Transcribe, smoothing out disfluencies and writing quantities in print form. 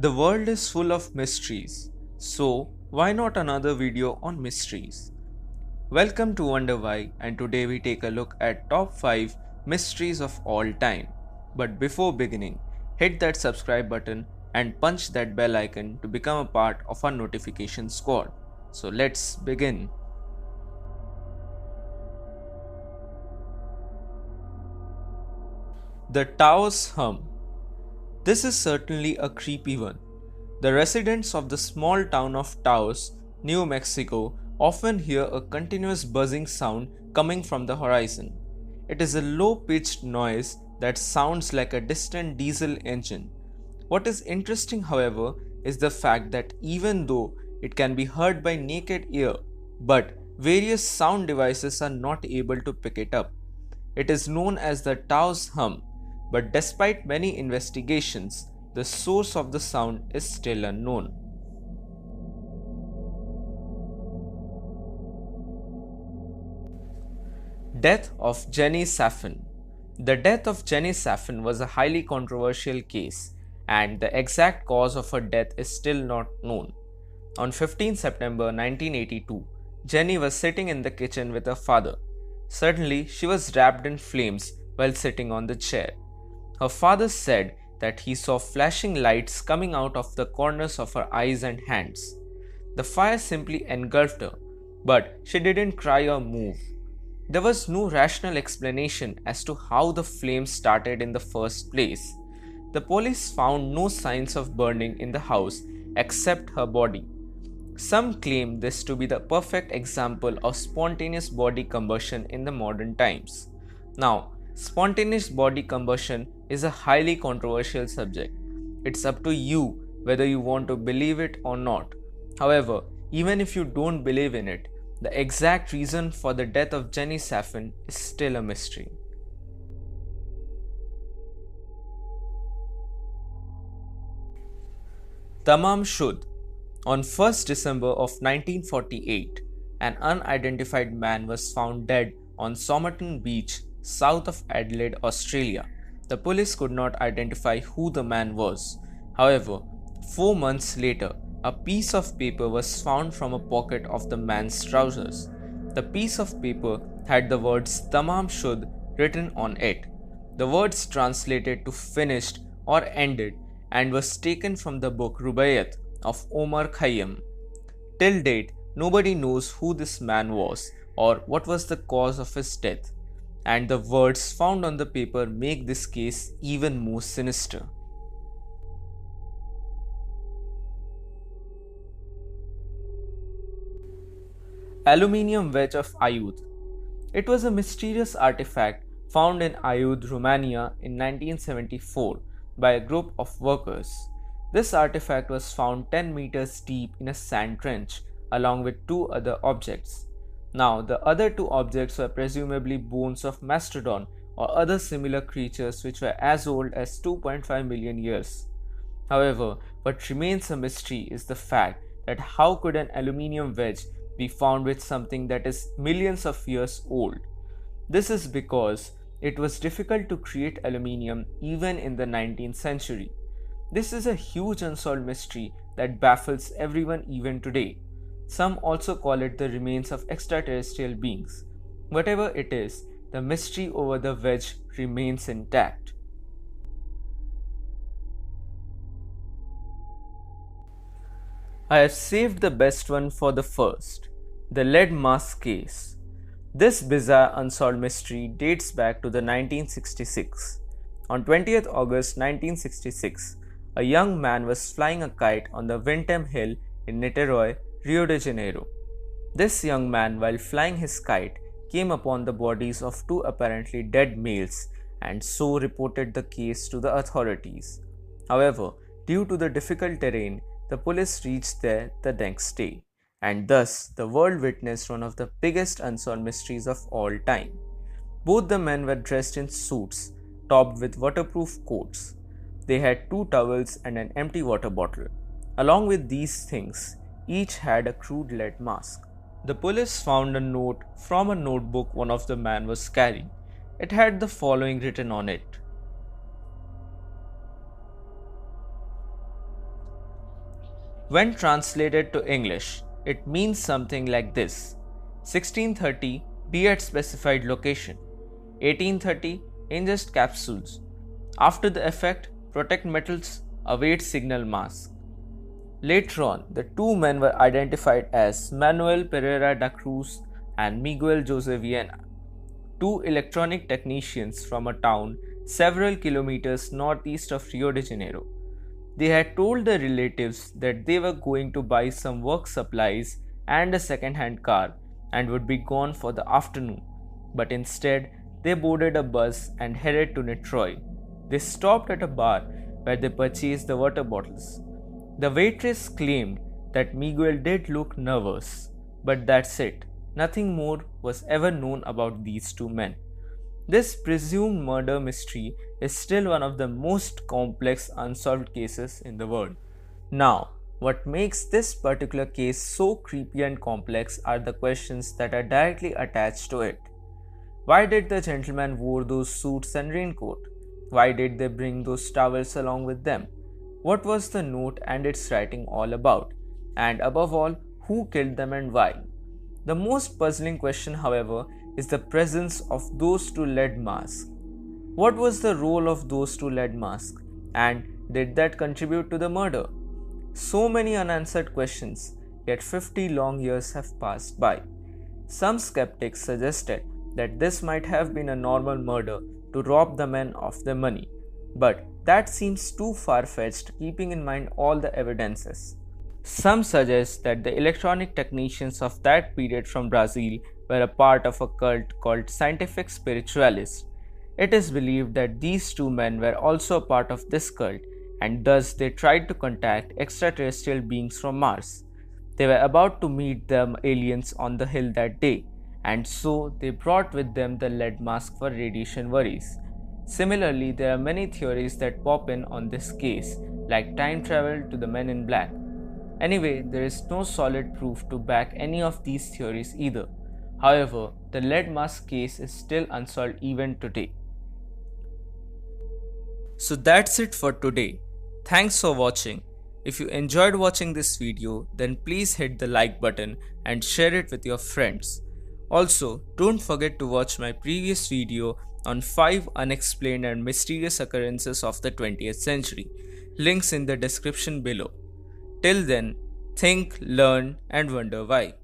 The world is full of mysteries, so why not another video on mysteries? Welcome to Wonder Why, and today we take a look at top 5 mysteries of all time. But before beginning, hit that subscribe button and punch that bell icon to become a part of our notification squad. So let's begin. The Taos Hum. This is certainly a creepy one. The residents of the small town of Taos, New Mexico, often hear a continuous buzzing sound coming from the horizon. It is a low-pitched noise that sounds like a distant diesel engine. What is interesting, however, is the fact that even though it can be heard by naked ear, but various sound devices are not able to pick it up. It is known as the Taos Hum, but despite many investigations, the source of the sound is still unknown. Death of Jenny Saffin. The death of Jenny Saffin was a highly controversial case, and the exact cause of her death is still not known. On 15 September 1982, Jenny was sitting in the kitchen with her father. Suddenly, she was wrapped in flames while sitting on the chair. Her father said that he saw flashing lights coming out of the corners of her eyes and hands. The fire simply engulfed her, but she didn't cry or move. There was no rational explanation as to how the flames started in the first place. The police found no signs of burning in the house except her body. Some claim this to be the perfect example of spontaneous body combustion in the modern times. Now, spontaneous body combustion is a highly controversial subject. It's up to you whether you want to believe it or not. However, even if you don't believe in it, the exact reason for the death of Jenny Saffin is still a mystery. Tamam. On 1st December of 1948, an unidentified man was found dead on Somerton Beach, south of Adelaide, Australia. The police could not identify who the man was. However, 4 months later, a piece of paper was found from a pocket of the man's trousers. The piece of paper had the words Tamam written on it. The words translated to finished or ended and was taken from the book Rubaiyat of Omar Khayyam. Till date, nobody knows who this man was or what was the cause of his death, and the words found on the paper make this case even more sinister. Aluminium wedge of Aiud. It was a mysterious artifact found in Aiud, Romania in 1974 by a group of workers. This artifact was found 10 meters deep in a sand trench along with 2 other objects. Now, the other 2 objects were presumably bones of mastodon or other similar creatures which were as old as 2.5 million years. However, what remains a mystery is the fact that how could an aluminium wedge be found with something that is millions of years old? This is because it was difficult to create aluminium even in the 19th century. This is a huge unsolved mystery that baffles everyone even today. Some also call it the remains of extraterrestrial beings. Whatever it is, the mystery over the wedge remains intact. I have saved the best one for the first, the lead mask case. This bizarre unsolved mystery dates back to the 1966. On 20th August 1966, a young man was flying a kite on the Windham Hill in Niterói, Rio de Janeiro. This young man, while flying his kite, came upon the bodies of 2 apparently dead males and so reported the case to the authorities. However, due to the difficult terrain, the police reached there the next day, and thus the world witnessed one of the biggest unsolved mysteries of all time. Both the men were dressed in suits, topped with waterproof coats. They had 2 towels and an empty water bottle. Along with these things, each had a crude lead mask. The police found a note from a notebook one of the men was carrying. It had the following written on it: When translated to English, it means something like this: 1630, be at specified location. 1830, ingest capsules. After the effect, protect metals, await signal mask. Later on, the two men were identified as Manuel Pereira da Cruz and Miguel Jose Viana, two electronic technicians from a town several kilometers northeast of Rio de Janeiro. They had told their relatives that they were going to buy some work supplies and a second-hand car and would be gone for the afternoon, but instead they boarded a bus and headed to Niterói. They stopped at a bar where they purchased the water bottles. The waitress claimed that Miguel did look nervous, but that's it. Nothing more was ever known about these two men. This presumed murder mystery is still one of the most complex unsolved cases in the world. Now, what makes this particular case so creepy and complex are the questions that are directly attached to it. Why did the gentleman wear those suits and raincoat? Why did they bring those towels along with them? What was the note and its writing all about? And above all, who killed them and why? The most puzzling question, however, is the presence of those two lead masks. What was the role of those two lead masks? And did that contribute to the murder? So many unanswered questions, yet 50 long years have passed by. Some skeptics suggested that this might have been a normal murder to rob the men of their money, but that seems too far-fetched keeping in mind all the evidences. Some suggest that the electronic technicians of that period from Brazil were a part of a cult called Scientific Spiritualists. It is believed that these two men were also a part of this cult, and thus they tried to contact extraterrestrial beings from Mars. They were about to meet the aliens on the hill that day, and so they brought with them the lead mask for radiation worries. Similarly, there are many theories that pop in on this case, like time travel to the Men in Black. Anyway, there is no solid proof to back any of these theories either. However, the lead mask case is still unsolved even today. So that's it for today. Thanks for watching. If you enjoyed watching this video, then please hit the like button and share it with your friends. Also, don't forget to watch my previous video on 5 unexplained and mysterious occurrences of the 20th century. Links in the description below. Till then, think, learn, and wonder why.